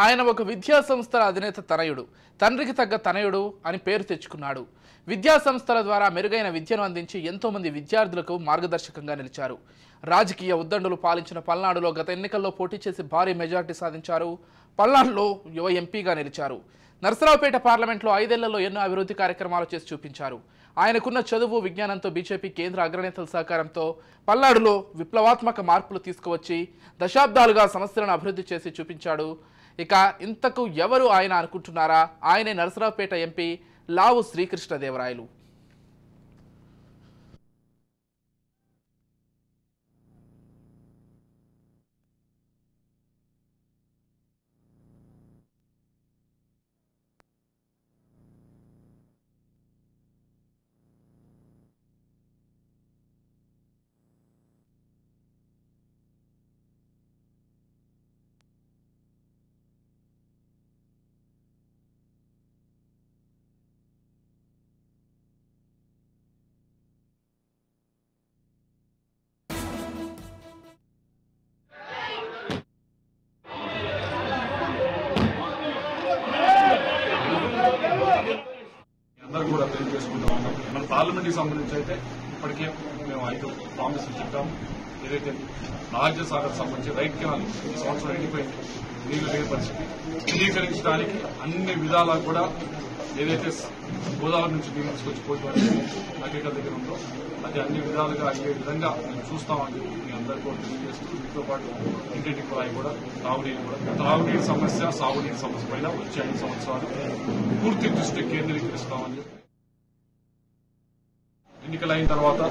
ఆయన ఒక విద్యా సంస్థల అధినేత తనయుడు, తండ్రికి తగ్గ తనయుడు అని పేరు తెచ్చుకున్నాడు. విద్యా సంస్థల ద్వారా మెరుగైన విద్యను అందించి ఎంతో మంది విద్యార్థులకు మార్గదర్శకంగా నిలిచారు. రాజకీయ ఉద్దండులు పాలించిన పల్నాడులో గత ఎన్నికల్లో పోటీ చేసి భారీ మెజార్టీ సాధించారు. పల్నాడులో యువ ఎంపీగా నిలిచారు. నరసరావుపేట పార్లమెంట్లో 5 ఏళ్లలో ఎన్నో అభివృద్ధి కార్యక్రమాలు చేసి చూపించారు. ఆయనకున్న చదువు విజ్ఞానంతో బీజేపీ కేంద్ర అగ్రనేతల సహకారంతో పల్నాడులో విప్లవాత్మక మార్పులు తీసుకువచ్చి దశాబ్దాలుగా సమస్యలను అభివృద్ధి చేసి చూపించాడు. ఇక ఇంతకు ఎవరు ఆయన అనుకుంటున్నారా? ఆయనే నరసరావుపేట ఎంపీ లావు శ్రీకృష్ణదేవరాయలు. అందరూ కూడా తెలియజేసుకుంటూ ఉన్నాం. మన పార్లమెంట్కి సంబంధించి అయితే ఇప్పటికే మేము 5 ప్రామిసులు చెప్పాము. ఏదైతే నాగార్జున సాగర్ సంబంధించి రైట్ కెనాల్ ఈ సంవత్సరం ఎండిపోయింది, నీళ్లు లేని పరిస్థితి శుద్ధీకరించడానికి అన్ని విధాలా కూడా ఏదైతే గోదావరి నుంచి నీళ్ళు తీసుకొచ్చి పోటీ నగరికల దగ్గర ఉందో అది అన్ని విధాలుగా అయ్యే విధంగా మేము చూస్తామని మీ అందరికీ కూడా తెలియజేస్తూ వీటితో పాటు ఇంటింటి కుళాయి కూడా తాగునీటి సమస్య సాగునీటి సమస్య పైన వచ్చే 5 సంవత్సరాలు పూర్తి దృష్టి కేంద్రీకరిస్తామని చెప్పి ఎన్నికలైన తర్వాత